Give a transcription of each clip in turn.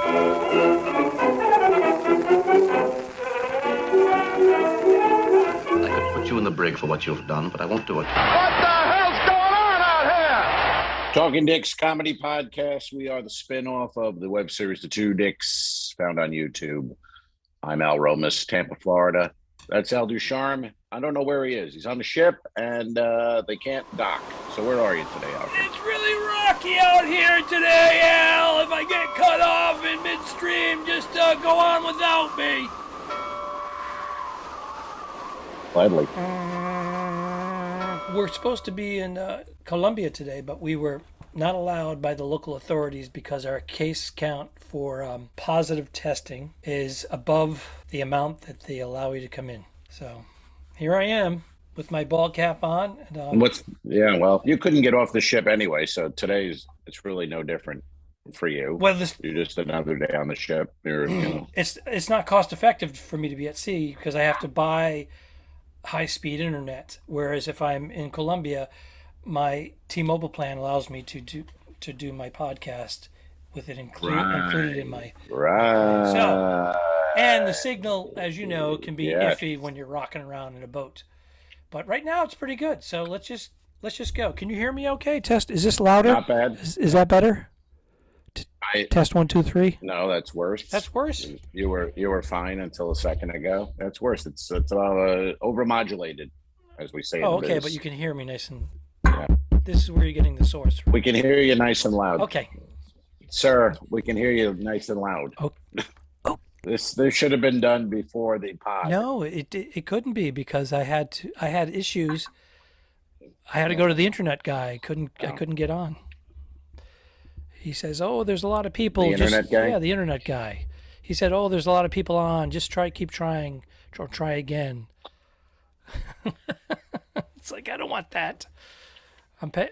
I could put you in the brig for what you've done, but I won't do it. What the hell's going on out here? Talking Dicks Comedy Podcast. We are the spinoff of the web series The Two Dicks, found on YouTube. I'm Al Romas, Tampa, Florida. That's Al Ducharme. I don't know where he is. He's on the ship, and they can't dock. So where are you today, Al? It's really rocky out here today, Al. If I get cut off in midstream, just go on without me. Gladly. We're supposed to be in Colombia today, but we were not allowed by the local authorities because our case count for positive testing is above the amount that they allow you to come in. So here I am with my ball cap on. And, well, you couldn't get off the ship anyway, so it's really no different for you. Well, you're just another day on the ship. It's not cost effective for me to be at sea because I have to buy high-speed internet, whereas if I'm in Colombia, my T-Mobile plan allows me to do my podcast with it included in my so, and the signal, as you know, can be iffy when you're rocking around in a boat. But right now it's pretty good. So let's just go. Can you hear me okay? Test. Is this louder? Not bad. Is that better? Test 1, 2, 3. No, that's worse. That's worse. You were fine until a second ago. That's worse. It's overmodulated, as we say. Oh, okay, but you can hear me nice and. Yeah. This is where you're getting the source from. We can hear you nice and loud. Okay. Sir, we can hear you nice and loud. Oh. This should have been done before the pod. No, it couldn't be because I had issues. I had to go to the internet guy. I couldn't get on. He says, "Oh, there's a lot of people." The internet guy? Yeah, the internet guy. He said, "Oh, there's a lot of people on. Just keep trying, or try again." It's like I don't want that. I'm paying.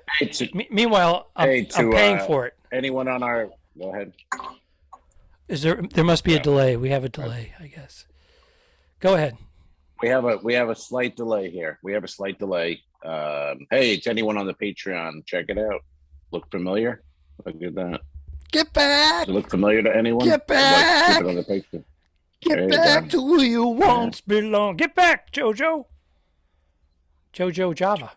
Meanwhile, I'm paying for it. Anyone on our? Go ahead. Is there? There must be a delay. We have a delay, I guess. Go ahead. We have a slight delay here. Hey, it's anyone on the Patreon? Check it out. Look familiar? Look at that. Get back. Does it look familiar to anyone? Get back. Keep it on the Patreon. Get back to who you once belong. Get back, Jojo. Jojo Java.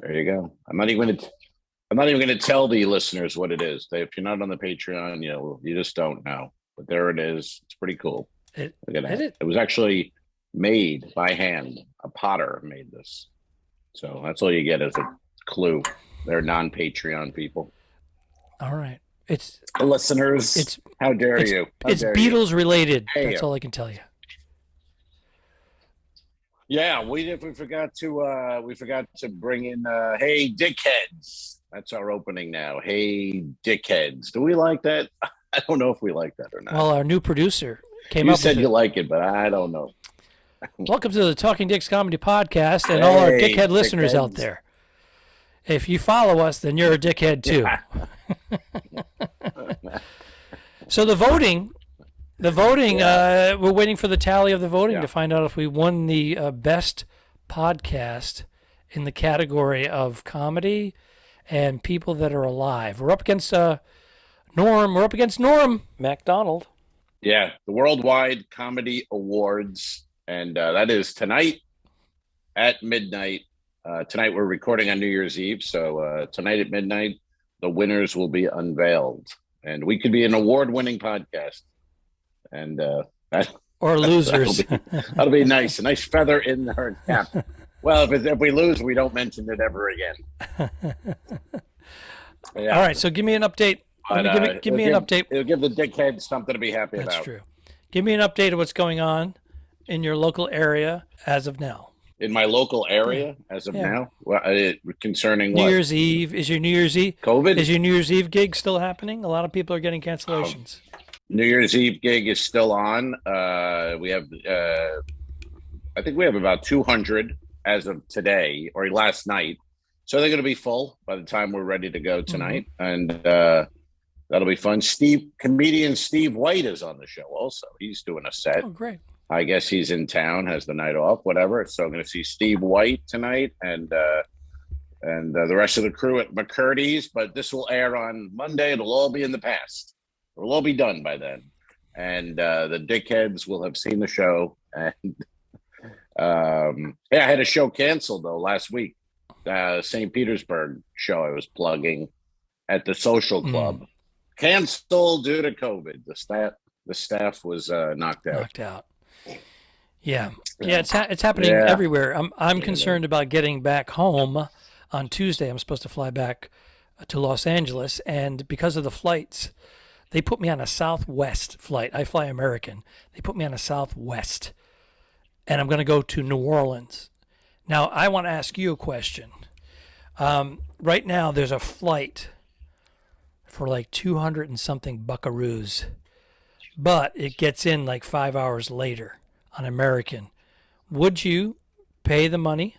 There you go. I'm not even going to tell the listeners what it is. If you're not on the Patreon, you just don't know. But there it is. It's pretty cool. Look at that. It was actually made by hand. A potter made this. So that's all you get as a clue. They're non-Patreon people. All right. It's listeners. How dare you? It's Beatles related. That's all I can tell you. Yeah, we forgot to bring in Hey Dickheads. That's our opening now. Hey Dickheads. Do we like that? I don't know if we like that or not. Well, our new producer came up. You said you like it, but I don't know. Welcome to the Talking Dicks Comedy Podcast and all our dickhead listeners out there. If you follow us, then you're a dickhead too. So the voting, we're waiting for the tally of the voting to find out if we won the best podcast in the category of comedy and people that are alive. We're up against Norm. We're up against Norm MacDonald. Yeah, the Worldwide Comedy Awards, and that is tonight at midnight. Tonight we're recording on New Year's Eve, so tonight at midnight, the winners will be unveiled. And we could be an award-winning podcast. And or losers. That'll be nice. A nice feather in her cap. Well, if we lose, we don't mention it ever again. Yeah. All right, so give me an update. Give me an update. It'll give the dickhead something to be happy about. That's true. Give me an update of what's going on in your local area as of now. In my local area as of now? Well, concerning New Year's Eve. Is your New Year's Eve? COVID? Is your New Year's Eve gig still happening? A lot of people are getting cancellations. New Year's Eve gig is still on. We have, I think we have about 200 as of today or last night. So they're going to be full by the time we're ready to go tonight. Mm-hmm. And that'll be fun. Comedian Steve White is on the show also. He's doing a set. Oh, great. I guess he's in town, has the night off, whatever. So I'm going to see Steve White tonight and the rest of the crew at McCurdy's. But this will air on Monday. It'll all be in the past. We'll all be done by then. And the dickheads will have seen the show. And I had a show canceled, though, last week. St. Petersburg show I was plugging at the Social Club. Canceled due to COVID. The staff was knocked out. Yeah. It's happening everywhere. I'm concerned about getting back home on Tuesday. I'm supposed to fly back to Los Angeles, and because of the flights, they put me on a Southwest flight. I fly American. They put me on a Southwest, and I'm going to go to New Orleans. Now, I want to ask you a question. Right now, there's a flight for like 200 and something buckaroos, but it gets in like 5 hours later on American. Would you pay the money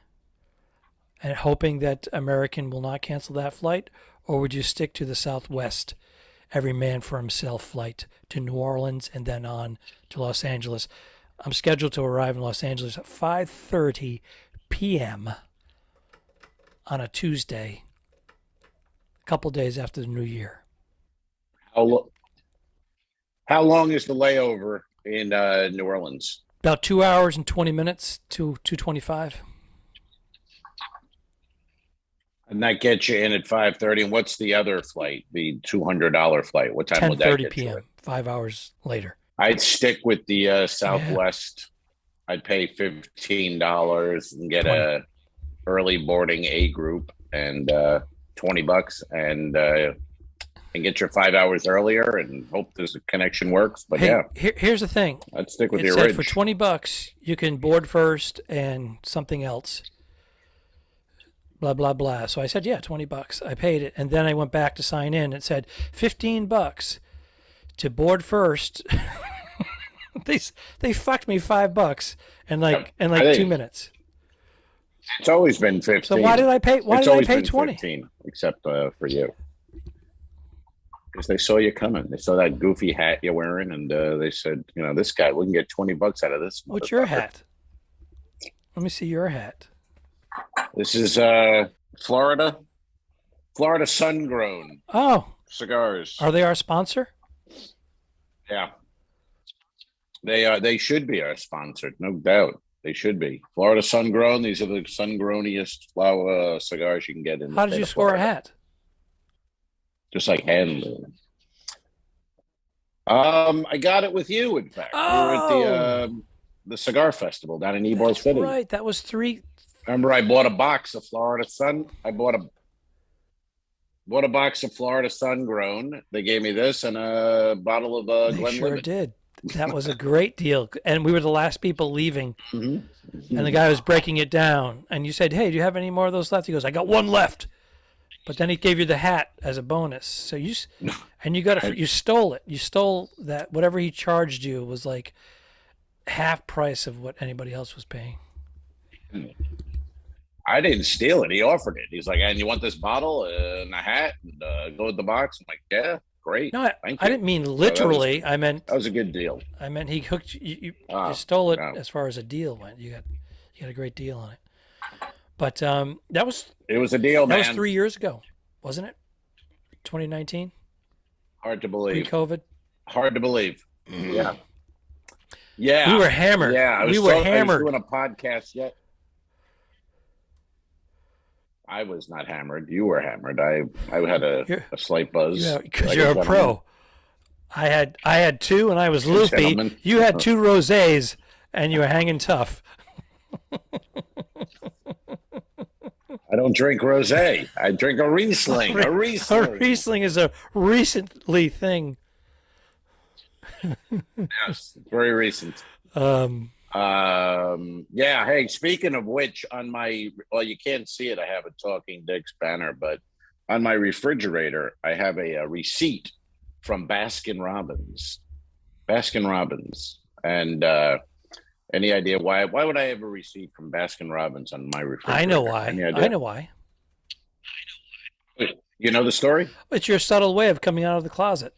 and hoping that American will not cancel that flight, or would you stick to the Southwest, every man for himself flight to New Orleans and then on to Los Angeles? I'm scheduled to arrive in Los Angeles at 5:30 p.m. on a Tuesday, a couple days after the New Year. How long is the layover in New Orleans? About 2 hours and 20 minutes to 2:25. And that gets you in at 5:30. And what's the other flight? The $200 flight. What time would that get 10:30 p.m. you? 5 hours later. I'd stick with the Southwest. Yeah. I'd pay $15 and get a early boarding A group and $20 and get your 5 hours earlier and hope this connection works. But here's the thing. I'd stick with the original. For $20, you can board first and something else. Blah, blah, blah. So I said, yeah, $20. I paid it. And then I went back to sign in. It said $15 to board first. They fucked me $5 in like 2 minutes. It's always been 15. So why did I pay? Why did I pay 20? 15, except for you, because they saw you coming. They saw that goofy hat you're wearing, and they said, this guy, we can get $20 out of this. What's your hat? Let me see your hat. This is Florida Sun-Grown. Oh, cigars. Are they our sponsor? Yeah, they are. They should be our sponsor, no doubt. They should be. Florida Sun-Grown. These are the sun-growniest flower cigars you can get in. How did you score a hat? Just like handling. I got it with you. In fact, we were at the cigar festival down in Ybor City. Right, that was 3. Remember, I bought a box of Florida Sun. I bought a box of Florida Sun-Grown. They gave me this and a bottle of Glenlivet. Sure did. That was a great deal. And we were the last people leaving. Mm-hmm. And the guy was breaking it down. And you said, hey, do you have any more of those left? He goes, I got one left. But then he gave you the hat as a bonus. So you stole it. You stole that. Whatever he charged you was like half price of what anybody else was paying. I didn't steal it. He offered it. He's like, and you want this bottle and a hat and go with the box? I'm like, yeah. Great. No, I didn't mean literally. I meant that was a good deal. I meant he hooked you. You stole it as far as a deal went. You got a great deal on it. But it was a deal, man. That was 3 years ago, wasn't it? 2019. Hard to believe. Pre-COVID. Hard to believe. Yeah. Yeah. We were hammered. Yeah. We were hammered. I was doing a podcast yet. I was not hammered. You were hammered. I had a slight buzz. Yeah, because you're a pro. I had 2 and I was loopy. You had 2 rosés and you were hanging tough. I don't drink rosé. I drink a Riesling. A Riesling. A Riesling is a recently thing. Yes, very recent. Yeah. Hey, speaking of which, you can't see it. I have a Talking Dick's banner, but on my refrigerator, I have a receipt from Baskin Robbins. And any idea why? Why would I have a receipt from Baskin Robbins on my refrigerator? I know why. I know why. You know the story? It's your subtle way of coming out of the closet.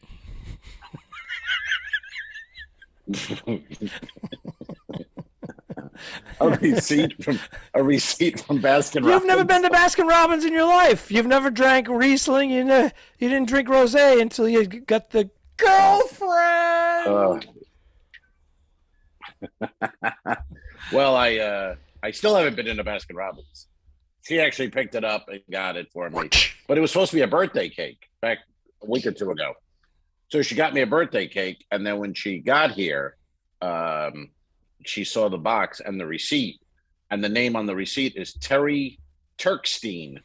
a receipt from Baskin Robbins. You've never been to Baskin Robbins in your life. You've never drank Riesling. You didn't drink rosé until you got the girlfriend. Well, I still haven't been into Baskin Robbins. She actually picked it up and got it for me. But it was supposed to be a birthday cake back a week or two ago. So she got me a birthday cake. And then when she got here, she saw the box and the receipt. And the name on the receipt is Terry Turkstein.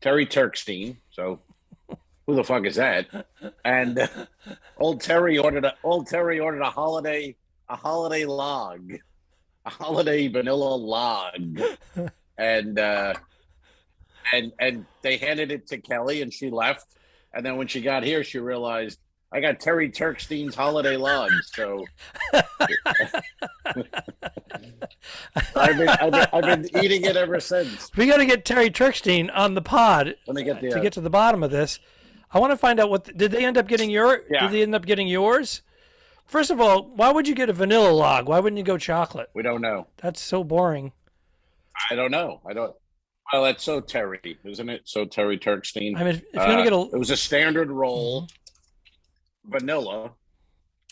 Terry Turkstein. So who the fuck is that? And old Terry ordered a holiday log. A holiday vanilla log. And they handed it to Kelly and she left. And then when she got here, she realized I got Terry Turkstein's holiday log. So I've been eating it ever since. We got to get Terry Turkstein on the pod to get to the bottom of this. I want to find out did they end up getting Did they end up getting yours? First of all, why would you get a vanilla log? Why wouldn't you go chocolate? We don't know. That's so boring. I don't know. Well, that's so Terry, isn't it? So Terry Turkstein. I mean, if you're gonna get it was a standard roll, vanilla,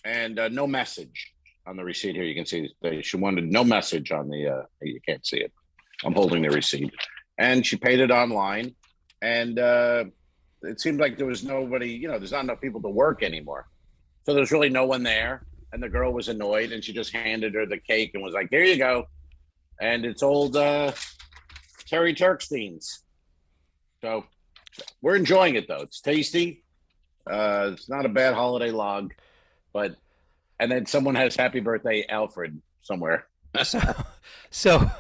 and no message on the receipt. Here you can see she wanted no message on the. You can't see it. I'm holding the receipt, and she paid it online, and it seemed like there was nobody. There's not enough people to work anymore. So there's really no one there, and the girl was annoyed, and she just handed her the cake and was like, "Here you go," and it's old Terry Turkstein's. So we're enjoying it though; it's tasty. It's not a bad holiday log, and then someone has "Happy Birthday, Alfred" somewhere. So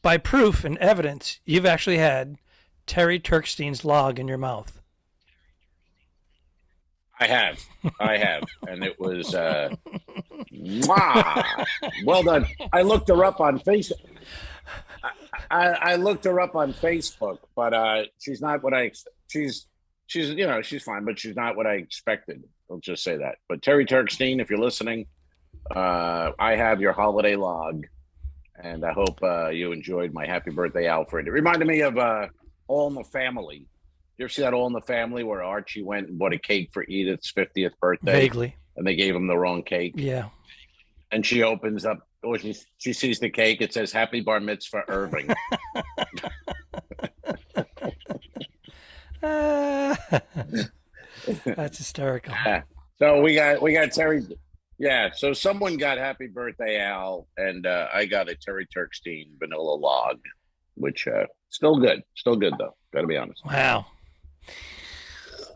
by proof and evidence, you've actually had Terry Turkstein's log in your mouth. I have, and it was well done. I looked her up on Facebook. I looked her up on Facebook, but she's not what she's fine, but she's not what I expected. I'll just say that. But Terry Turkstein, if you're listening, I have your holiday log, and I hope you enjoyed my Happy Birthday, Alfred. It reminded me of All in the Family. You ever see that All in the Family where Archie went and bought a cake for Edith's 50th birthday? Vaguely. And they gave him the wrong cake. Yeah. And she opens up, she sees the cake. It says Happy Bar Mitzvah Irving. That's hysterical. So we got Terry. Yeah. So someone got Happy Birthday, Al, and I got a Terry Turkstein vanilla log, which still good though. Got to be honest. Wow.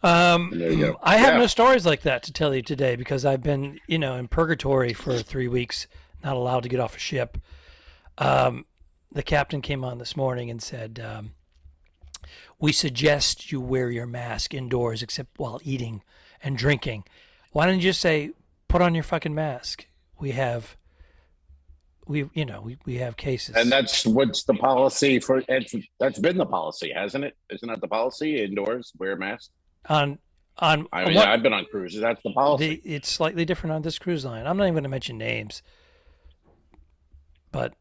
There you go. I have no stories like that to tell you today because I've been, in purgatory for 3 weeks, not allowed to get off a ship. The captain came on this morning and said, we suggest you wear your mask indoors except while eating and drinking. Why don't you just say, put on your fucking mask? We have cases. And what's the policy for that's been the policy, hasn't it? Isn't that the policy? Indoors, wear a mask? I've been on cruises. That's the policy. It's slightly different on this cruise line. I'm not even going to mention names, but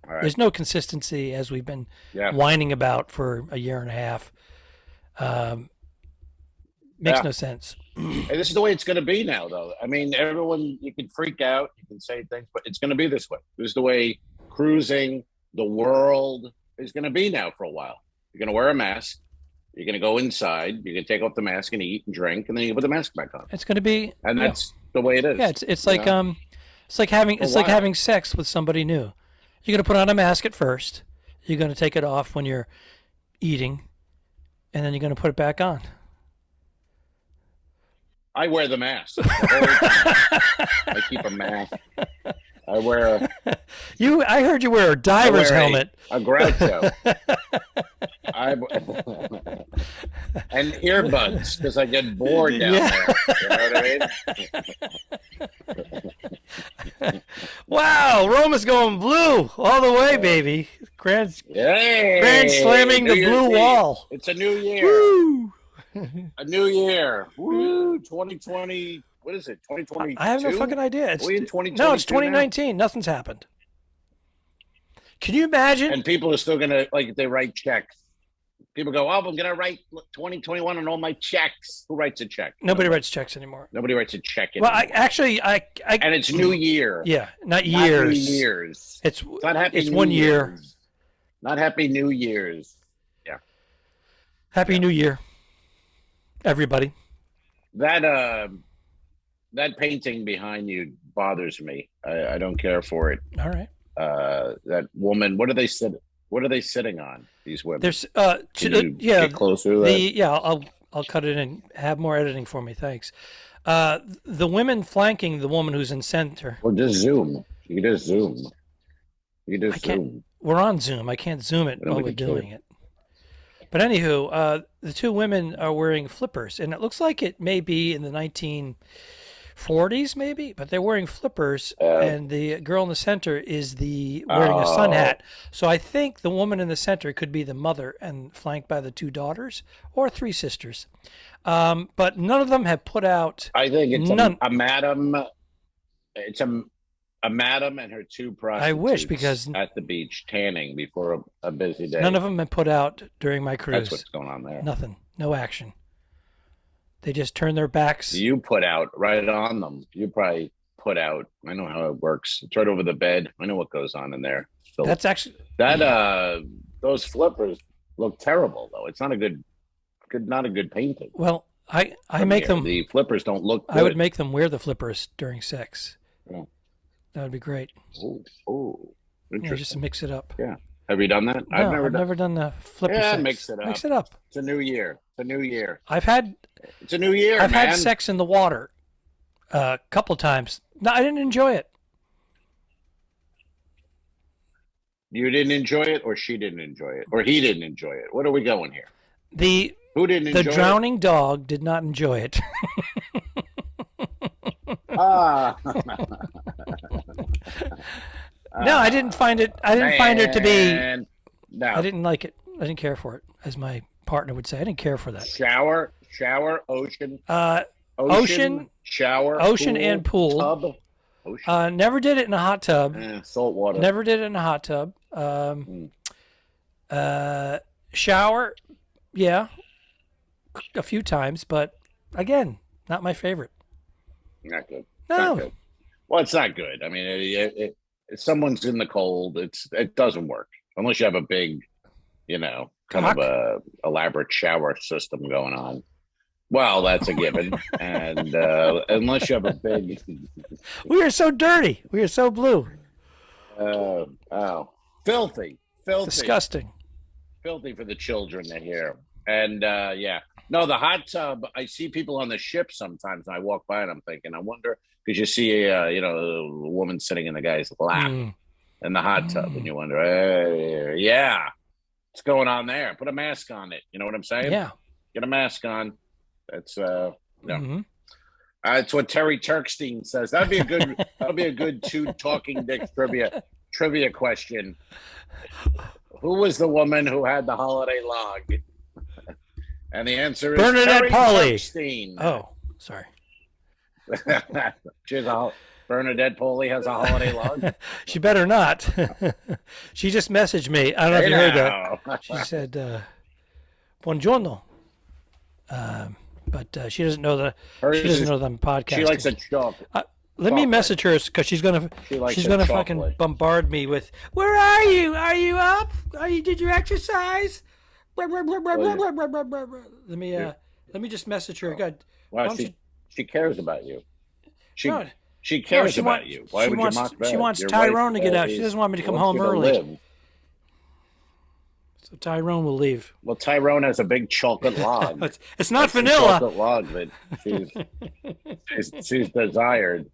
there's no consistency as we've been whining about for a year and a half. Makes no sense. And this is the way it's going to be now, though. I mean, everyone, you can freak out, you can say things, but it's going to be this way. This is the way cruising, the world is going to be now for a while. You're going to wear a mask. You're going to go inside. You can take off the mask and eat and drink, and then you put the mask back on. It's going to be, and that's the way it is. Yeah, it's like having sex with somebody new. You're going to put on a mask at first. You're going to take it off when you're eating, and then you're going to put it back on. I wear the mask. I keep a mask. I wear I heard you wear a diver's helmet. A Groucho. And earbuds because I get bored down there. You know what I mean? Wow, Roma's going blue all the way, baby. Grand slamming the blue wall. It's a new year. Woo! A new year. Woo! 2020. What is it? 2022? I have no fucking idea. Are we in 2022 no, it's 2019. Now? Nothing's happened. Can you imagine? And people are still gonna they write checks. People go, oh, I'm going to write 2021 on all my checks. Who writes a check? Nobody writes checks anymore. Nobody writes a check anymore. Well, and it's New Year. Yeah, not years. Not New Year's. It's not happy. It's New 1 Year's. year. Not Happy New Year's. Yeah. Happy New Year, everybody. That painting behind you bothers me. I don't care for it. All right. That woman. What are they sitting on? These women. There's get closer. I'll cut it and have more editing for me. Thanks. The women flanking the woman who's in center. Or just zoom. You can just zoom. Zoom. We're on Zoom. I can't zoom it while we're doing it. But anywho, the two women are wearing flippers, and it looks like it may be in the 1940s, maybe, but they're wearing flippers, and the girl in the center is wearing a sun hat. So I think the woman in the center could be the mother and flanked by the two daughters or three sisters. But none of them have put out. I think it's a madam. It's a madam and her two prostitutes. I wish, because at the beach tanning before a busy day. None of them have put out during my cruise. That's what's going on there. Nothing. No action. They just turn their backs. You put out right on them. You probably put out. I know how it works. It's right over the bed. I know what goes on in there. So that's actually those flippers look terrible though. It's not a good painting. Well, I make them. The flippers don't look good. I would make them wear the flippers during sex. Yeah. That would be great. Oh, interesting. Yeah, just to mix it up. Yeah. Have you done that? No, I've never done the flipper sex. Mix it up. Mix it up. It's a new year. It's a new year. It's a new year, I've had sex in the water a couple times. No, I didn't enjoy it. You didn't enjoy it, or she didn't enjoy it, or he didn't enjoy it? What are we going here? Who didn't enjoy it? The drowning dog did not enjoy it. No, I didn't find it. I didn't find it to be. No. I didn't like it. I didn't care for it, as my partner would say. I didn't care for that. Shower, ocean. Ocean, shower, ocean, pool, and pool. Tub. Ocean. Never did it in a hot tub. Salt water. Never did it in a hot tub. Shower, yeah, a few times, but again, not my favorite. Not good. No. Not good. Well, it's not good. I mean, if someone's in the cold, it doesn't work unless you have a big, kind of a elaborate shower system going on. Well, that's a given, and unless you have a big. We are so dirty. We are so blue. Filthy, disgusting, filthy for the children to hear. And no, the hot tub. I see people on the ship sometimes, and I walk by and I'm thinking, I wonder, because you see a woman sitting in the guy's lap in the hot tub, and you wonder, what's going on there? Put a mask on it. You know what I'm saying? Yeah, get a mask on. That's it's what Terry Turkstein says. That'd be a good two talking dicks trivia question. Who was the woman who had the holiday log? And the answer is Bernadette Pauly. Turkstein. Oh, sorry. Bernadette Pauly has a holiday log. She better not. She just messaged me. I don't know if you heard that. She said, "Buongiorno." But she doesn't know that. She doesn't know that I'm podcasting. She likes a chocolate. Let me message her, because she's gonna fucking bombard me with, "Where are you? Are you up? Did you exercise?" Let me just message her. God, well, she cares about you. She cares about you. Why would you mock that? She wants Tyrone to get out. She doesn't want me to come home early. So Tyrone will leave. Well, Tyrone has a big chocolate log. It's not vanilla. Chocolate log that she's desired.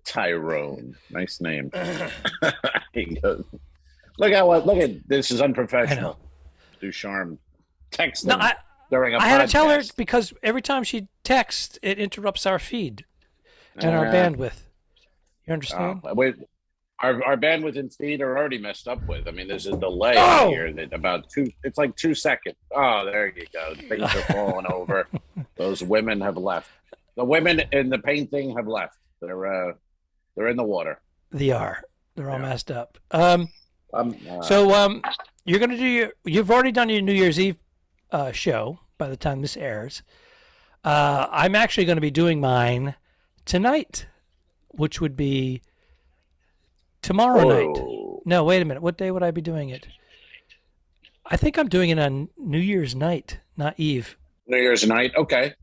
Tyrone, nice name. He goes, look at this is unprofessional. Ducharme text them during a podcast. I had to tell her, because every time she texts, it interrupts our feed and our bandwidth. You understand? Our bandwidth and feed are already messed up with. I mean, there's a delay here that it's like 2 seconds. Oh, there you go. Things are falling over. Those women have left. The women in the painting have left. They're in the water. They're all messed up. So you're going to do you've already done your New Year's Eve show by the time this airs. I'm actually going to be doing mine tonight, which would be tomorrow night. No, wait a minute. What day would I be doing it? I think I'm doing it on New Year's night, not Eve. New Year's night? Okay.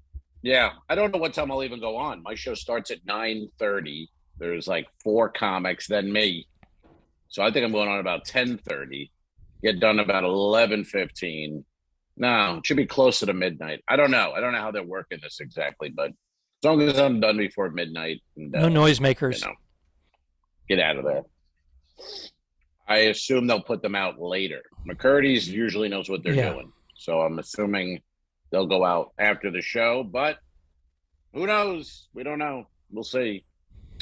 Yeah. I don't know what time I'll even go on. My show starts at 9:30. There's like 4 comics, then me. So I think I'm going on about 10:30. Get done about 11:15. No, it should be closer to midnight. I don't know. I don't know how they're working this exactly, but as long as I'm done before midnight. And, no noisemakers. Get out of there. I assume they'll put them out later. McCurdy's usually knows what they're doing. So I'm assuming they'll go out after the show, but who knows? We don't know. We'll see.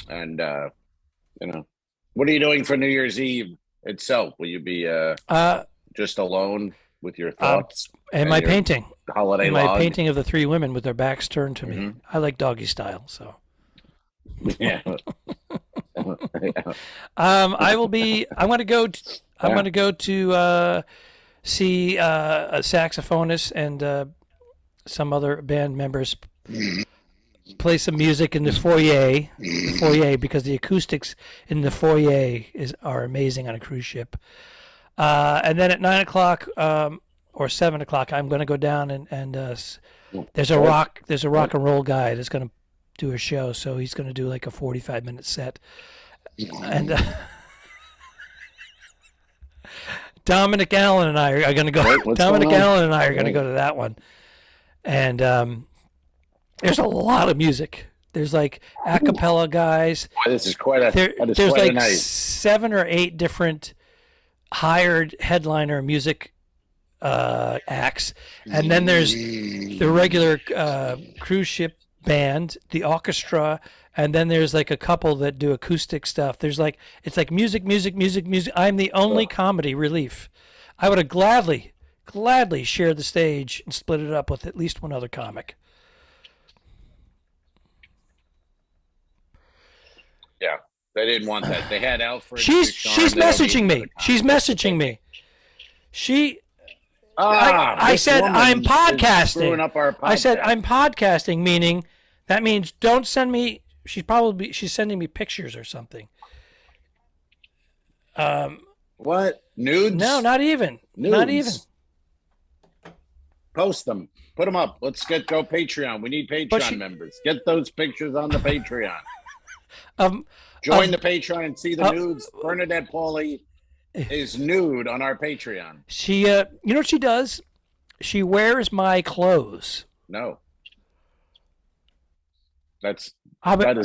And, what are you doing for New Year's Eve itself? Will you be just alone with your thoughts? And my painting. Holiday my log? painting of the 3 women with their backs turned to me. I like doggy style, so. Yeah. I will be. I'm going to go to see a saxophonist and some other band members play some music in the foyer, because the acoustics in the foyer are amazing on a cruise ship. And then at 9:00 or 7:00, I'm going to go down and there's a rock and roll guy that's going to do a show, so he's going to do like a 45-minute set. And Dominic Allen and I are going to go. Dominic Allen and I are going to go to that one. And there's a lot of music. There's like a cappella guys. Boy, this is quite a. There's quite like a night. 7 or 8 different hired headliner music acts, and then there's the regular cruise ship band, the orchestra, and then there's like a couple that do acoustic stuff. It's like music. I'm the only comedy relief. I would have gladly shared the stage and split it up with at least one other comic. Yeah, they didn't want that. They had Alfred. She's messaging me. She's messaging me. I said I'm podcasting. Up our podcast. I said I'm podcasting, meaning that means don't send me. She's sending me pictures or something. What? Nudes? No, not even. Nudes. Not even. Post them. Put them up. Let's go Patreon. We need Patreon members. Get those pictures on the Patreon. Join the Patreon and see the nudes. Bernadette Pauly is nude on our Patreon. She, you know what she does? She wears my clothes. No. That is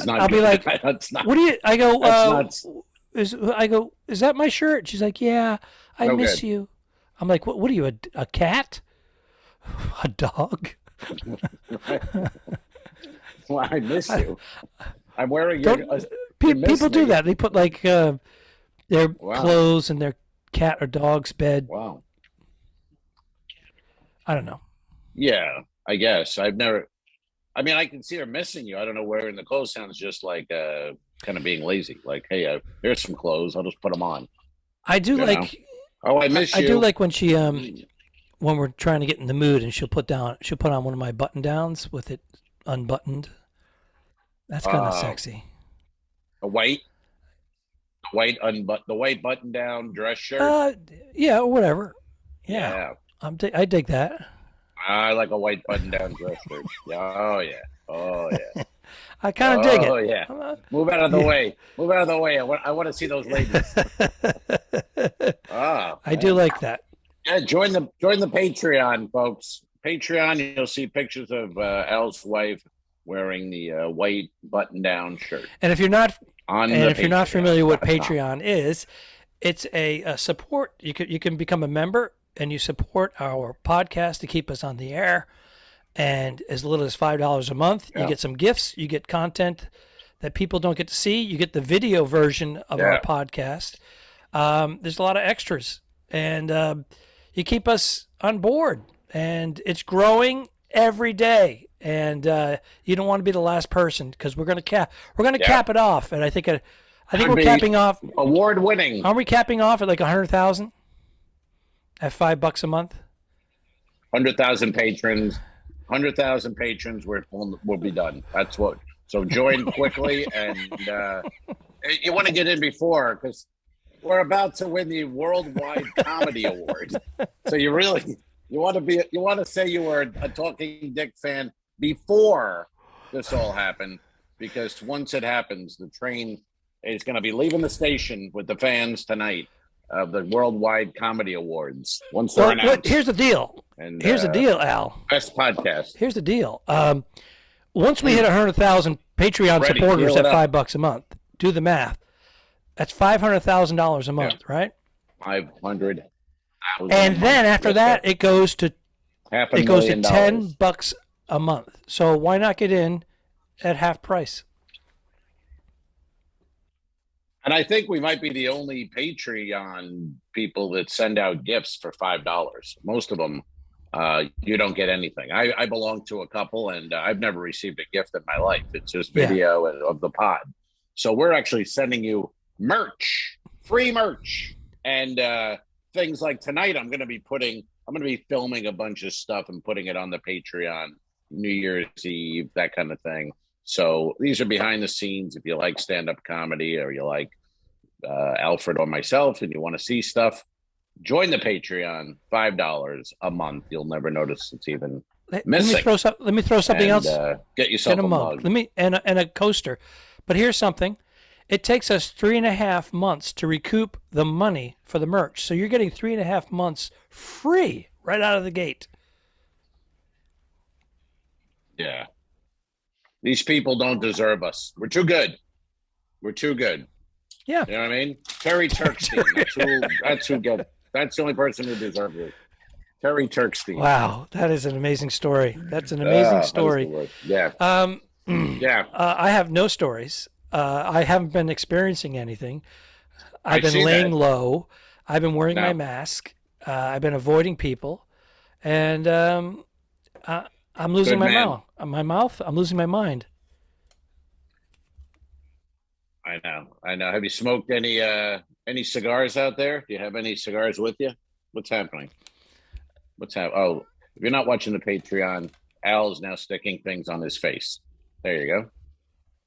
not. I'll good. be like, that's not. What do you? I go. That's Is that my shirt? She's like, yeah. I miss you. I'm like, what are you? A cat? A dog? Well, I miss you. I'm wearing people do that. They put like their clothes in their cat or dog's bed. Wow. I don't know. Yeah, I guess. I can see her missing you. I don't know, wearing the clothes sounds just like kind of being lazy. Like, hey, here's some clothes. I'll just put them on. I do you like. Know? Oh, I miss you. I do like when she when we're trying to get in the mood and she'll put on one of my button downs with it unbuttoned. That's kind of sexy. The white button down dress shirt. Yeah, or whatever. Yeah. I dig that. I like a white button down dress shirt. Oh yeah. I kind of dig it. Oh yeah. Move out of the way. Move out of the way. I want to see those ladies. I do like that. Yeah, join the Patreon, folks. Patreon, you'll see pictures of Al's wife wearing the white button-down shirt. And if you're not familiar with what Patreon is, it's a support. You can become a member and you support our podcast to keep us on the air. And as little as $5 a month, you get some gifts. You get content that people don't get to see. You get the video version of our podcast. There's a lot of extras, and you keep us on board. And it's growing every day. And you don't want to be the last person because we're going to cap it off. And I think I think we're capping off. Award-winning. Aren't we capping off at like 100,000 at $5 a month? 100,000 patrons. 100,000 patrons. We'll be done. That's what. So join quickly, and you want to get in before because we're about to win the Worldwide Comedy Award. So you want to say you were a Talking Dick fan before this all happened, because once it happens, the train is going to be leaving the station with the fans tonight of the Worldwide Comedy Awards. Once they're announced. Here's the deal. And here's the deal, Al. Best podcast. Here's the deal. Once we hit 100,000 Patreon supporters at $5 a month, do the math. That's $500,000 a month, right? 500. And then after that, it goes to $10 a month. So why not get in at half price? And I think we might be the only Patreon people that send out gifts for $5. Most of them, you don't get anything. I belong to a couple, and I've never received a gift in my life. It's just video of the pod. So we're actually sending you merch, free merch, and things like tonight. I'm going to be filming a bunch of stuff and putting it on the Patreon, New Year's Eve, that kind of thing. So these are behind the scenes. If you like stand-up comedy, or you like Alfred or myself, and you want to see stuff, join the Patreon. $5 a month. You'll never notice it's even missing. Let me throw something else. Get yourself a mug. And a coaster. But here's something. It takes us 3.5 months to recoup the money for the merch. So you're getting 3.5 months free right out of the gate. Yeah. These people don't deserve us. We're too good. We're too good. Yeah. You know what I mean? Terry Turkstein. That's the only person who deserves it. Terry Turkstein. Wow. That is an amazing story. That's an amazing story. Yeah. Yeah. I have no stories. I haven't been experiencing anything. I've been laying low. I've been wearing my mask. I've been avoiding people. And I'm losing my mouth. I'm losing my mind. I know. Have you smoked any cigars out there? Do you have any cigars with you? What's happening? Oh, if you're not watching the Patreon, Al is now sticking things on his face. There you go.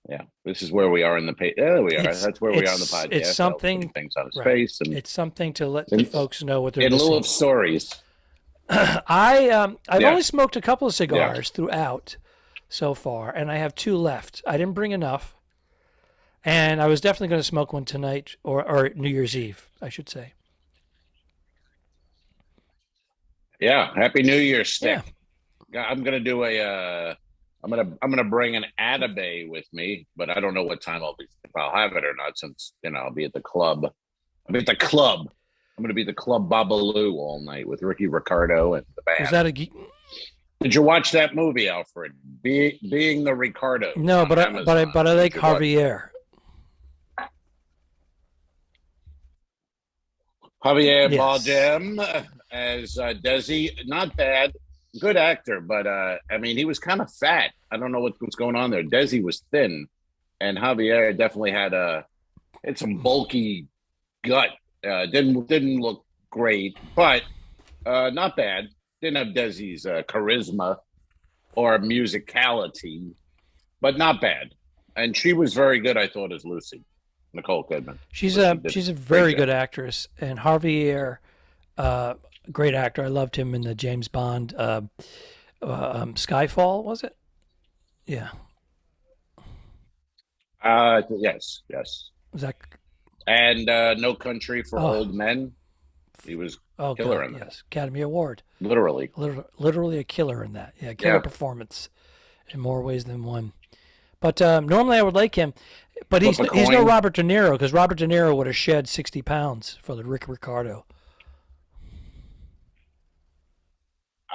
Yeah, this is where we are in the page. There we are. That's where we are on the podcast. It's something. Things on his face, and it's something to let the folks know what they're missing. In lieu of stories. I've only smoked a couple of cigars throughout so far, and I have 2 left. I didn't bring enough, and I was definitely going to smoke one tonight or New Year's Eve, I should say. Yeah, Happy New Year, Stick. Yeah. I'm gonna do I'm gonna bring an Atabay with me, but I don't know what time if I'll have it or not, since I'll be at the club. I'm going to be the Club Babalu all night with Ricky Ricardo and the band. Is that Did you watch that movie, Alfred? Being the Ricardo. No, but I like Javier. Javier Bardem as Desi. Not bad. Good actor, but he was kind of fat. I don't know what was going on there. Desi was thin, and Javier definitely had some bulky gut. Didn't look great, but not bad. Didn't have Desi's charisma or musicality, but not bad. And she was very good, I thought, as Lucy, Nicole Kidman. She's a very good actress, and Javier. Great actor. I loved him in the James Bond Skyfall, was it? Yeah. Yes. Was that? And No Country for Old Men. He was killer in that. Yes, Academy Award. Literally a killer in that. Yeah, killer performance in more ways than one. But normally I would like him, but he's no Robert De Niro, because Robert De Niro would have shed 60 pounds for the Rick Ricardo.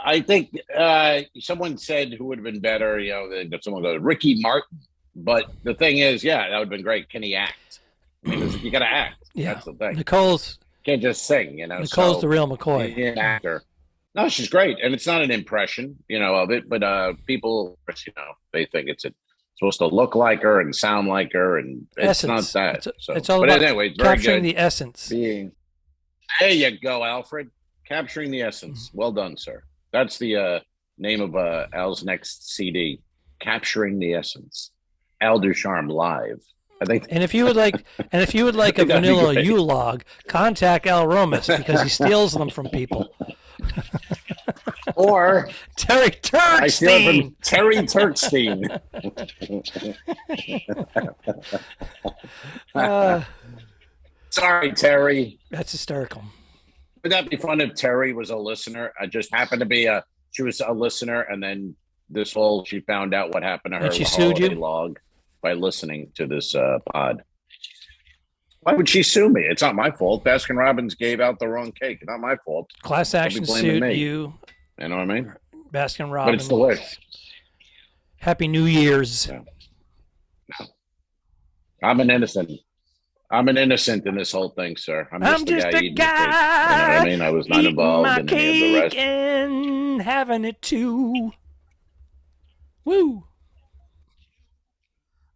I think someone said who would have been better, someone goes, Ricky Martin. But the thing is, that would have been great. Can he act? You got to act. Yeah. That's the thing. Can't just sing, Nicole's the real McCoy. An actor. No, she's great. And it's not an impression, of it. But people, they think it's supposed to look like her and sound like her, and it's essence. not that. It's all about anyway, it's capturing the essence. There you go, Alfred. Capturing the essence. Well done, sir. That's the name of Al's next CD. Capturing the Essence. Al Ducharme live. I think. And if you would like, a vanilla U-log, contact Al Romas because he steals them from people. Or Terry Turkstein. I steal from Terry Turkstein. Sorry, Terry. That's hysterical. Would that be fun if Terry was a listener? I just happened to be she was a listener, and then she found out what happened to her. And she sued you? Log by listening to this pod. Why would she sue me? It's not my fault. Baskin Robbins gave out the wrong cake. Not my fault. Class action sued you. You know what I mean? Baskin Robbins. But it's the way. Happy New Year's. Yeah. No. I'm an innocent in this whole thing, sir. I'm just a guy eating the cake. You know what I mean? I was not involved in any of the rest. And having it too. Woo.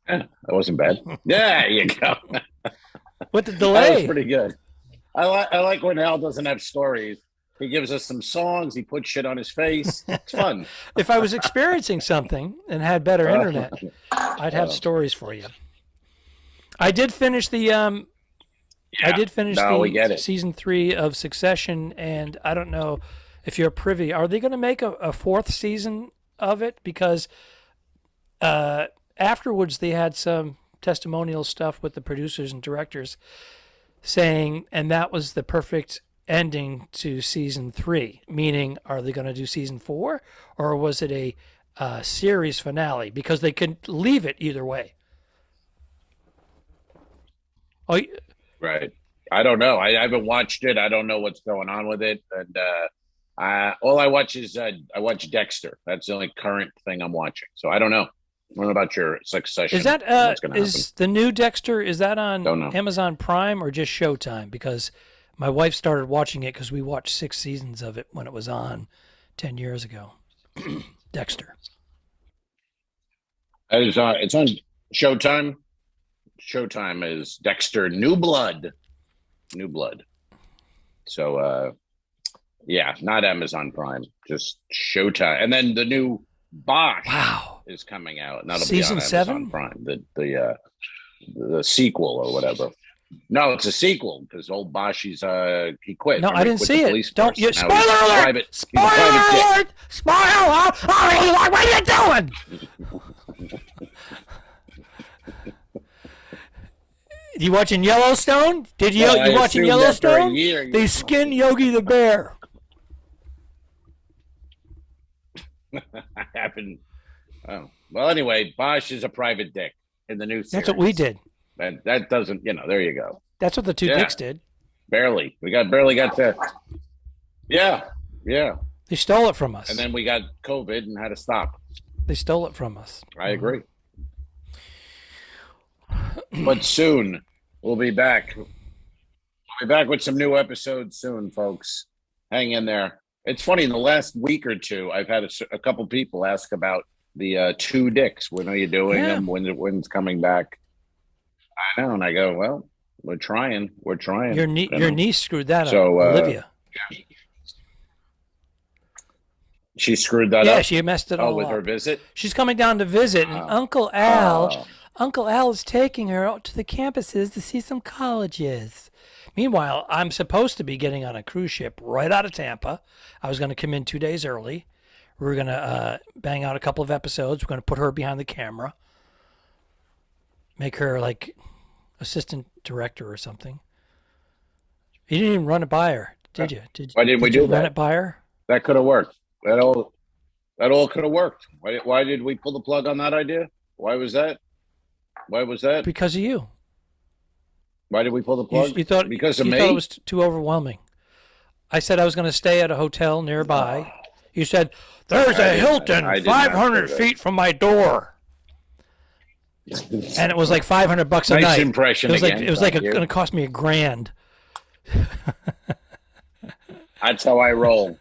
Yeah, that wasn't bad. There you go. With the delay. That was pretty good. I like when Al doesn't have stories. He gives us some songs. He puts shit on his face. It's fun. If I was experiencing something and had better internet, I'd have stories for you. I did finish the season 3 of Succession, and I don't know if you're privy. Are they going to make a fourth season of it? Because afterwards they had some testimonial stuff with the producers and directors saying, and that was the perfect ending to season 3. Meaning, are they going to do season 4, or was it a series finale? Because they could leave it either way. Oh, right. I don't know. I haven't watched it. I don't know what's going on with it. And all I watch is I watch Dexter. That's the only current thing I'm watching. So I don't know. I don't know about your Succession. Is that the new Dexter? Is that on Amazon Prime or just Showtime? Because my wife started watching it because we watched 6 seasons of it when it was on 10 years ago. Dexter. It's on Showtime. Showtime is Dexter New Blood. So, not Amazon Prime, just Showtime. And then the new Bosch is coming out. And that'll Season be on 7? Amazon Prime, the sequel or whatever. No, it's a sequel because old Bosch, he quit. No, I didn't see it. Don't you? Spoiler alert! Spoiler alert! Spoiler! What are you doing? You watching Yellowstone? You watching Yellowstone? They skin Yogi the Bear. I haven't. Oh. Well, anyway, Bosch is a private dick in the new series. That's what we did. That doesn't, there you go. That's what the two dicks did. Barely. We barely got to. Yeah. They stole it from us. And then we got COVID and had to stop. They stole it from us. I agree. But soon we'll be back. We'll be back with some new episodes soon, folks. Hang in there. It's funny, in the last week or two, I've had a couple people ask about the 2 dicks. When are you doing them? When's coming back? I know, and I go, well, we're trying. Your niece screwed that up, Olivia. She screwed that up? Yeah, she messed it all up. With her visit? She's coming down to visit, and Uncle Al is taking her out to the campuses to see some colleges. Meanwhile, I'm supposed to be getting on a cruise ship right out of Tampa. I was going to come in 2 days early. We were going to bang out a couple of episodes. We're going to put her behind the camera. Make her like assistant director or something. You didn't even run it by her, did you? Why didn't we do that? Run it by her? That could have worked. That all could have worked. Why did we pull the plug on that idea? Why was that? Because of you. Why did we pull the plug? You thought because of me? You thought it was too overwhelming. I said I was going to stay at a hotel nearby. You said, there's a Hilton 500 feet from my door. And it was like $500 a night. Nice impression. It was like going to cost me $1,000. That's how I roll.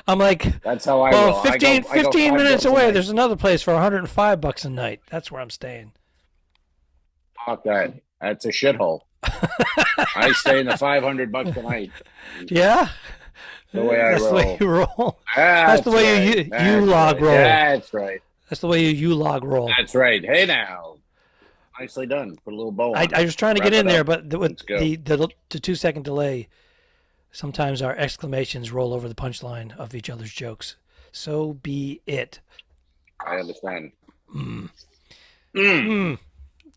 I'm like, that's how I well, roll. 15 I go minutes away, night. there's another place for $105 a night. That's where I'm staying. Fuck that. That's a shithole. I stay in the $500 a night. Yeah. The way I That's roll. the way you roll. That's the way you log roll. That's right. That's the way you log roll. That's right. Hey now. Nicely done. Put a little bow on I was trying to get in there, but with the 2-second delay, sometimes our exclamations roll over the punchline of each other's jokes. So be it. I understand.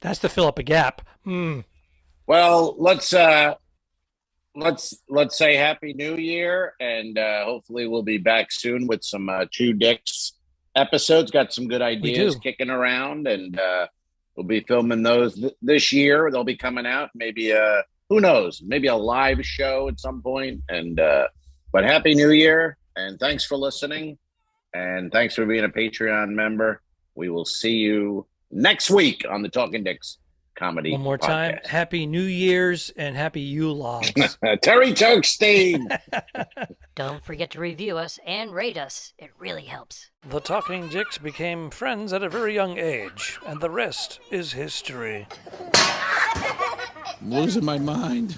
That's to fill up a gap. Well, let's say Happy New Year, and hopefully we'll be back soon with some Two Dicks episodes. Got some good ideas kicking around, and we'll be filming those this year. They'll be coming out. Maybe who knows? Maybe a live show at some point. And but Happy New Year, and thanks for listening, and thanks for being a Patreon member. We will see you next week on the Talking Dicks Comedy. One more time, podcast. Happy New Year's and Happy Yule-logs. Terry Turkstein. Don't forget to review us and rate us. It really helps. The Talking Dicks became friends at a very young age, and the rest is history. I'm losing my mind.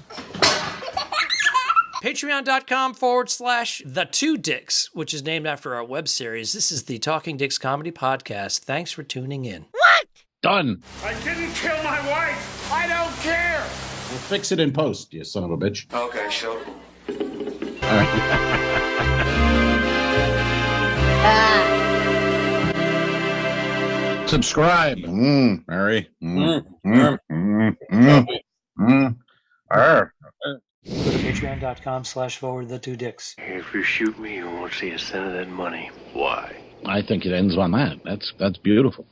Patreon.com/The Two Dicks, which is named after our web series. This is the Talking Dicks Comedy Podcast. Thanks for tuning in. What? Done. I didn't kill my wife. I don't care. We'll fix it in post, you son of a bitch. Okay, sure. All right. Subscribe. Mary. Go to patreon.com/the two dicks. If you shoot me, you won't see a cent of that money. Why? I think it ends on that. That's beautiful.